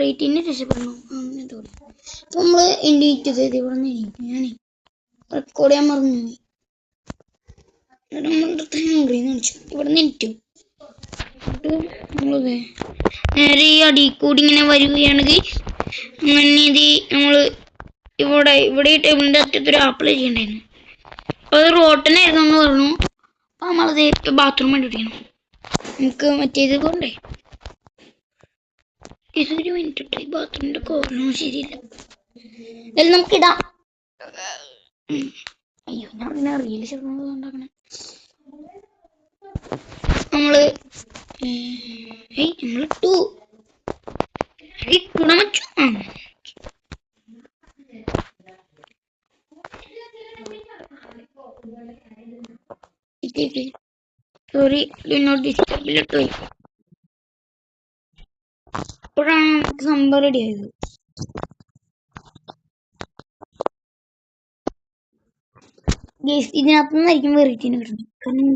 റേറ്റിന് രക്ഷപ്പെടണം അങ്ങനെ തോന്നി. നമ്മള് എണീറ്റ് ചെയ്ത് ഇവിടെ നിന്ന് എണീറ്റ് ഞാൻ റെക്കോർഡ് ചെയ്യാൻ മറന്നു. ഇവിടെ നിന്ന് എണീറ്റു. നമ്മളത് നേരെ ഈ അടിക്കൂടി ഇങ്ങനെ വരികയാണെങ്കിൽ അങ്ങനെ ഇത് നമ്മള് ഇവിടെ ഈ ടേബിളിന്റെ അറ്റത്തൊരു ആപ്പിൾ ചെയ്യണ്ടായിരുന്നു. അപ്പൊ അത് റോട്ടനായിരുന്നു എന്ന് പറഞ്ഞു. അപ്പൊ നമ്മളത് ബാത്റൂം കണ്ടുപിടിക്കണം. നമുക്ക് മറ്റേത് പോണ്ടേ. ഇതൊരു മിനിറ്റ് ഇട്ട് ഈ ബാത്റൂമിന്റെ കോർണർ ശരിയില്ല. എന്തായാലും നമുക്കിടാം. അയ്യോ ഞാൻ പിന്നെ റീല് ഉണ്ടാക്കണേ. നമ്മള് നമ്മളിട്ടു ഗുണമച്ചു. സോറി നോട്ട് ഡിസ്റ്റർബിൾ ഇട്ടു. ഇപ്പോഴാണ് നമുക്ക് സംഭവം റെഡി ആയത്. ഇതിനകത്തു നിന്നായിരിക്കും വെറൈറ്റീനെ കിട്ടുന്നത്. കാരണം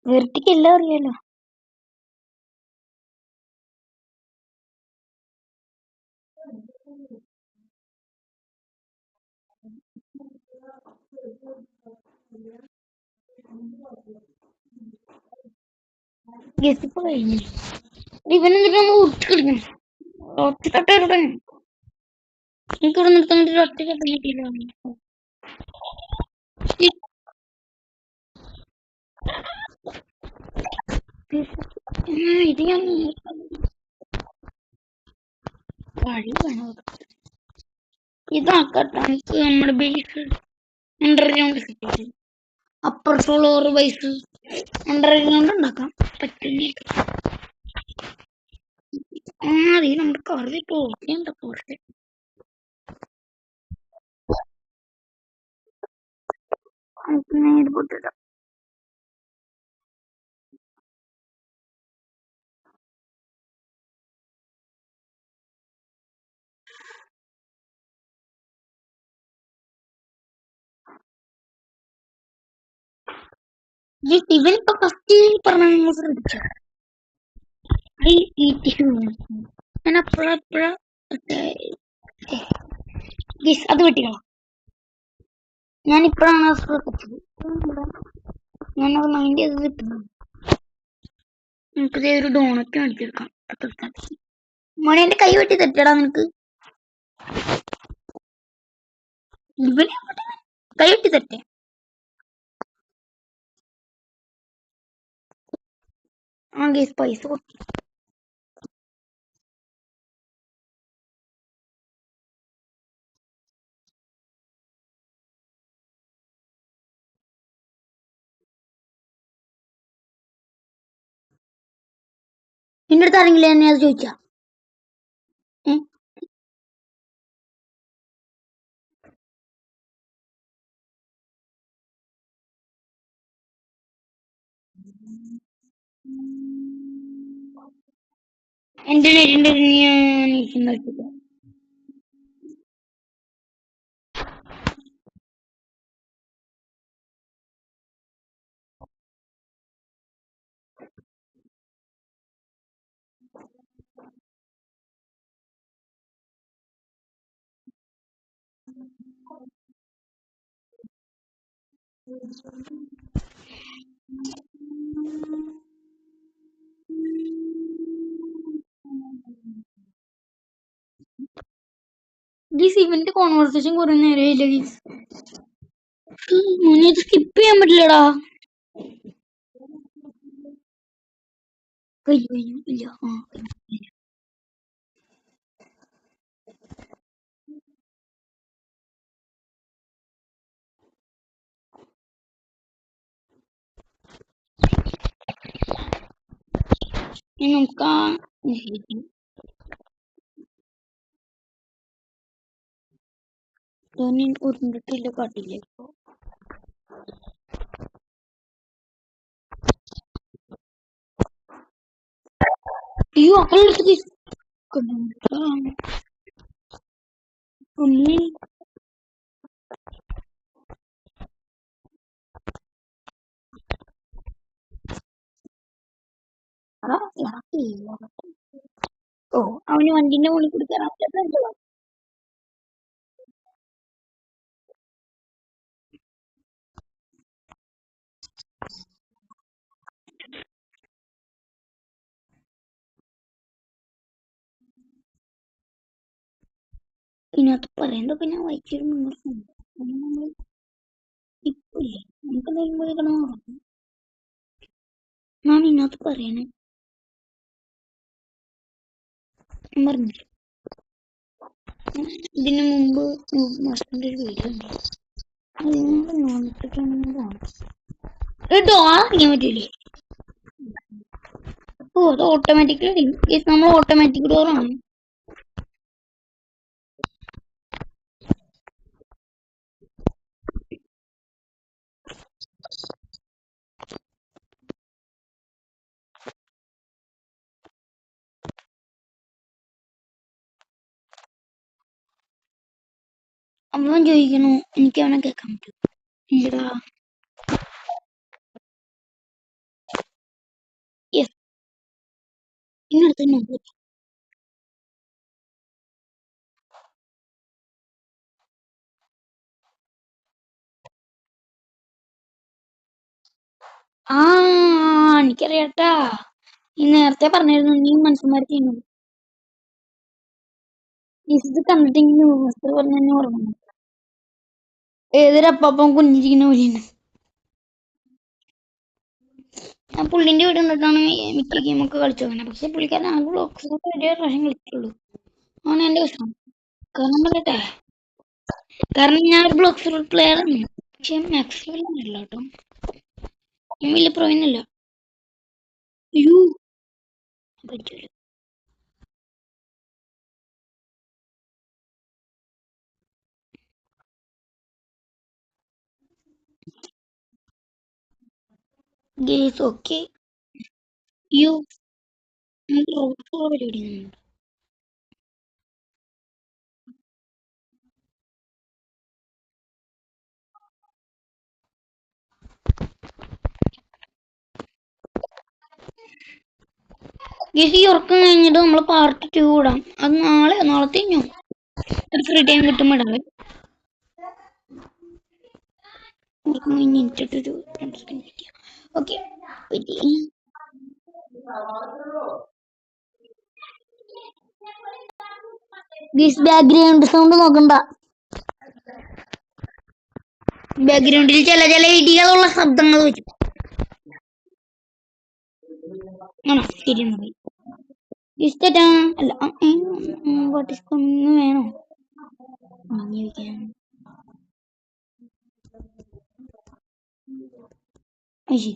വെറൈറ്റിക്ക് എല്ലാം അറിയാലോ. ഇപ്പൊ കഴിഞ്ഞു. ഇവനെന്തിട്ട് നമ്മൾ ഉറച്ചു കളിക്കണം. ഒറ്റത്തട്ട എനിക്കിവിടെ നിർത്താൻ വേണ്ടി ഒറ്റത്തട്ട കിട്ടിയില്ല. ഇത് ഞാൻ ഇതാക്കട്ടെ. നമുക്ക് നമ്മുടെ ബേസ് അണ്ടർഗ്രൗണ്ട് സെറ്റ് ചെയ്ത് അപ്പർ ഫ്ലോർ ബേസ് അണ്ടർഗ്രൗണ്ട് ഉണ്ടാക്കാം പറ്റില്ല. ആദ്യം നമ്മുടെ കറി പോർച്ച പോർച്ച് നമുക്ക് നേരെ പൊട്ടിടാം. ഇവനിപ്പോ ഫസ്റ്റ് പറഞ്ഞ ശ്രദ്ധിച്ചു. ഞാൻ അപ്പോഴപ്പോഴ അത് വെട്ടിക്കളാം. ഞാനിപ്പോഴാണ് ശ്രദ്ധിച്ചത്. ഞാനത് മൈൻഡ് ചെയ്ത് കിട്ടുന്നു. നമുക്കിതേ ഒരു ഡോണറ്റ് മേടിച്ചെടുക്കാം. മോനെ എന്റെ കൈ വെട്ടി തെറ്റടാ നിനക്ക്. ഇവനെ കൈ വെട്ടി തെറ്റേ. ആ ഗേസ് പൈസ കൊടുത്തു. നിന്റെ അടുത്ത് ആരെങ്കിലും എന്നെ അത് ചോദിച്ചാ? എന്റെ ഇവന്റെ കോൺവെർസേഷൻ കുറെ നേരമില്ല. ഇത് സ്കിപ്പ് ചെയ്യാൻ പറ്റില്ലടാ. കഴിഞ്ഞു ഇല്ല. നമുക്ക് ഉരുണ്ടിട്ടില്ല കാട്ടില്ലേ. ഇപ്പൊ അയ്യോ അപ്പോഴെടുത്ത് ഉണ്ണി ഓ അവന് വണ്ടിന്റെ മുകളിൽ കൂടി കയറാൻ പറ്റാത്ത ഇതിനകത്ത് പറയുന്നതൊക്കെ ഞാൻ വായിച്ചിരുന്നു. നമ്മള് ഇപ്പൊ ഇല്ലേ നമുക്ക് എന്തെങ്കിലും പോയി കിടന്നു ഞാൻ ഇതിനകത്ത് പറയണേ പറഞ്ഞില്ല. ഇതിനു മുമ്പ് മാസ്റ്ററിന്റെ ഒരു വീഡിയോ ഉണ്ട്. അതിനോട് നോക്കിട്ടാണ് കേട്ടോ അറിയാൻ പറ്റൂലേ. ഓ അത് ഓട്ടോമാറ്റിക്കലി നമ്മൾ ഓട്ടോമാറ്റിക് ഡോറാണ്. അവൻ ചോദിക്കണു എനിക്ക് അവനെ കേൾക്കാൻ പറ്റും. ഈടാ യെസ് ഇന്നടുത്ത് നോക്കൂ. ആ എനിക്കറിയാട്ടാ. നീ നേരത്തെ പറഞ്ഞിരുന്നു നീ മനുഷ്യന്മാർ ചെയ്യുന്നു. ഇത് കണ്ടിട്ടെങ്കിലും മാസ്റ്റർ പറഞ്ഞ തന്നെ ഓർമ്മ. ഏതൊരപ്പം കുഞ്ഞിരിക്കുന്ന പോലെയാണ്. ഞാൻ പുള്ളിന്റെ വീട് കണ്ടിട്ടാണ് മിക്ക ഗെയിമൊക്കെ കളിച്ചു നോക്കുന്നത്. പക്ഷെ പുള്ളിക്കാരൻ ആ ബ്ലോക്സ് ഒരു പ്രാവശ്യം കളിക്കുള്ളൂ. ആണ് എന്റെ വിഷമം. കാരണം പറയട്ടെ, കാരണം ഞാൻ ഒരു ബ്ലോക്സ് പ്ലെയർ ആണ്. പക്ഷെ മാക്സ് ലെവലല്ല കേട്ടോ. ഞാൻ വലിയ പ്രവീണല്ല. അയ്യോ പറ്റൂല. ഗേസ് ഓക്കെ യു പരിപാടി. ഗേസ് ഈ ഉറക്കം കഴിഞ്ഞിട്ട് നമ്മൾ പാർട്ട് 2 ഇടാം. അത് നാളത്തെ കഴിഞ്ഞു ഒരു ഫ്രീ ടൈം കിട്ടുമ്പോൾ ഇടാം. ഉറക്കം കഴിഞ്ഞിട്ടൊരു ഓക്കെ ബാക്ക്ഗ്രൗണ്ട് സൗണ്ട് നോക്കണ്ട. ബാക്ക്ഗ്രൗണ്ടിൽ ചില ഇടികളുള്ള ശബ്ദങ്ങൾ വരും. ആണോ ശരി എന്നാ ഇഷ്ടറ്റാ അല്ല വാട്ടിസ്കൊന്ന് വേണോ ചോദിക്കാൻ. ശരി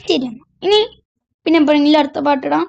ശരി. ഇനി പിന്നെ എപ്പോഴെങ്കിലും അടുത്ത പാട്ടിടാം.